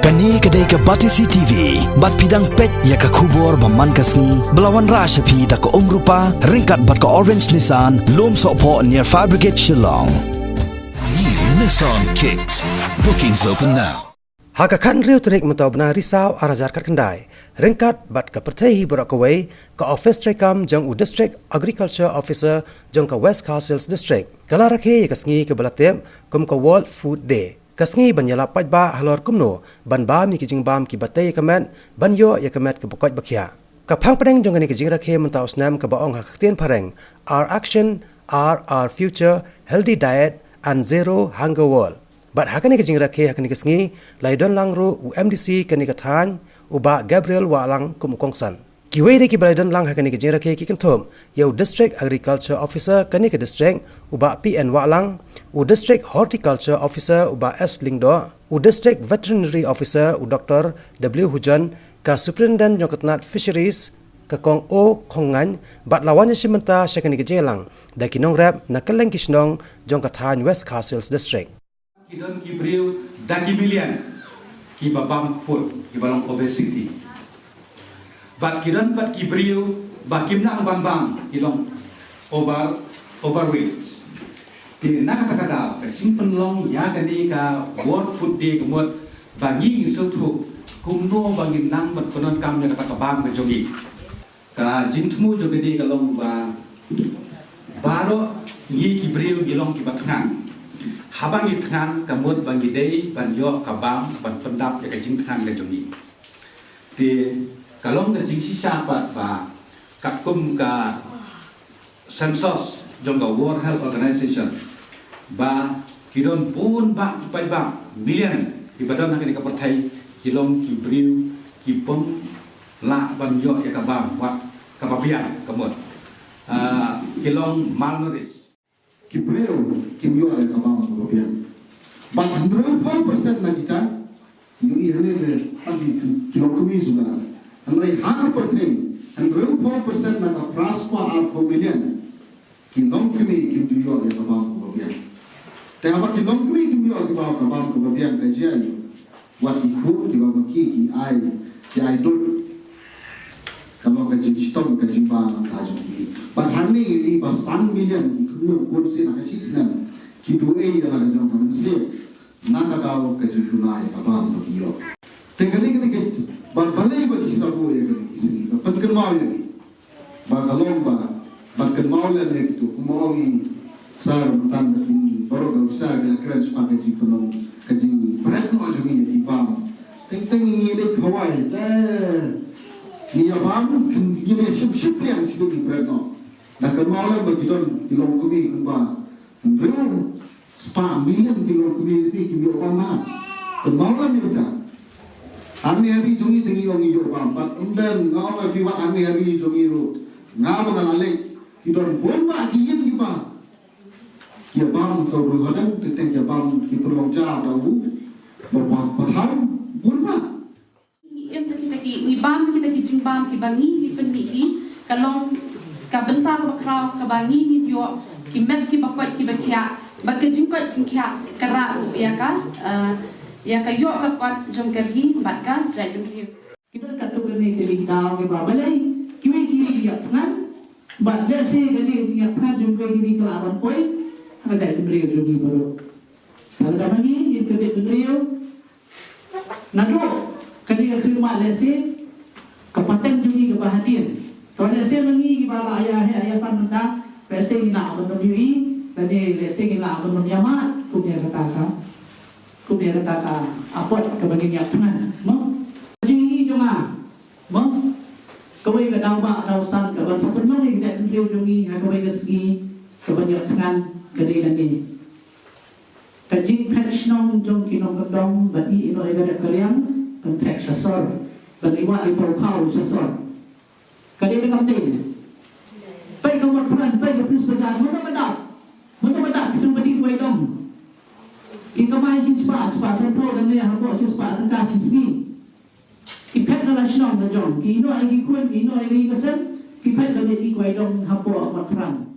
Kani kedai ke Batisi TV, bat pidang pet ya ke kubur baman kasni, belawan rasa pi tak ke rupa, ringkat bat ke Orange Nissan, lom sokpo near Fire Brigade Shillong. New Nissan Kicks. Bookings open now. Hakakan riu terik mentau benar risau arajar kat kendai. Ringkat bat ke pertehi berak kawai ke Office Trekam jang u District Agriculture Officer jang ke West Castles District. Kala rakhe ke sengi ke belatip kum ke World Food Day. Kasngi ban yala paj ba halor kumno ban ba mi ki jing bam ki batay kamet ban yo ya kamet ke pokoj bakhya ka phang padeng jong ani ki jing rakhe mentau snam ke baong hak tien pareng our action our future healthy diet and zero hunger world bat hakani ki jing rakhe hakani kasngi laidon langru UMDC kani ka than uba Gabriel Walang kum kongsan kiwe de ki laidon lang hakani ki jing rakhe ki kenthom yo District Agriculture Officer kani ka district uba PN Walang u District Horticulture Officer uba S Lingdo, u District Veterinary Officer u Dr. W Hujan, ka Superintendent Jongkatnat Fisheries, ka Kong O Kongan, bat lawannya simenta syakani ke jelang, da kinong rap na keleng kisnong Jongkatan West Castles District. Kidon kibriu daki bilian ki babam food ki balong obesity. Bat kidon bat kibriu bakim nang bambang kilong overweight. Di nak kata kecing penlong ya kani ka World Food Day kemud bagi suatu kumno bagi nang berpenon kam yang kata kabam kejogi ka jintmu juga di kalong ba baro yi kibriu gilong kibatngan habang itngan kemud bagi day ban yo kabam ban pendap ya kecing tngan kejogi di kalong kecing sisa ba kakum ka census jongga World Health Organization ba kidon pun ba pai ba million di badan nak ni kapertai kilong kibriu kipong la ban yo ya kabam wat kapabian kemot kilong malnourished kibriu kimyo ya kabam kapabian ba 100% na kita yu i hane se abi kilong kumi juga andai hang pertai 100% na ka praspa al million kilong kumi kimyo ya kabam kapabian Tengah kilong kami tu biar kita bawa kabam ke bagian kerja itu, buat ikut kita bagi ki ai dot, kalau kerja sistem kerja bang tajuk ki. Bahan ni ini bahasan million ikut kursi nak sistem, kita ini adalah kerja manusia, nak kau kerja tunai kabam bagi yo. Tengah ni kita balai bagi sabu ya kan sini, pengen mau lagi, bakalong bakan mau lagi tu, mau ni sar tanda ini. Baru kau usah dia keren sebagai jikonom kaji berat mau juga ni bam. Teng ni dek Hawaii ni abang ni sip yang situ di berat no. Nak kemauan bagi don kilong kumi kumba. Real spa million kilong kumi lebih kami orang mah. Kemauan ni betul. Kami hari jungi tinggi orang hidup bam. But then ngau kami buat kami hari jungi ru. Ngau mengalami kidon bomba kian kita. Ia bang sobre hadang tentang ia bang kita loncat tahu bawa patang bunta. Ia kita bang kita kijing bang kibangi di pendihi kalong kabentar bakrau kabangi ni yo kimet kibakot kibakya bakijing kot jingkya kara ya ka yo kakot jongkergi batka jayun riu. Kita kata ni kita ke babalai kiwi kiri dia kan bat dese gadi dia kan jongker kiri kelawan poi ada kibriu jogi baru. Kalau dah lagi itu dia kibriu. Nado kali kerima lesi kepaten jogi kebahagiaan. Kalau lesi mengi kibala ayah san mentah lesi ina abon menyui dan lesi ina abon menyamat kumnya kata apot kebagian tangan. Meng jogi jonga. Meng kawai ke dawa dausan ke bangsa penuh yang jadi kibriu jogi kawai ke segi kebagian tangan kedai ini. Kaji pensionong jong kinong kedong bagi ino ega dekariang pentek sasor baliwa lipau kau sasor. Kedai dengan tin. Baik kawan peran baik kapus badan mana bedak kita beri kuai dong. Kita mai sispa sepuluh dan dia harus sispa tengah sisni. Kipet dalam sinong dah jong. Ino egi kuan ino egi kesen kipet dalam egi kuai dong hapo amat peran.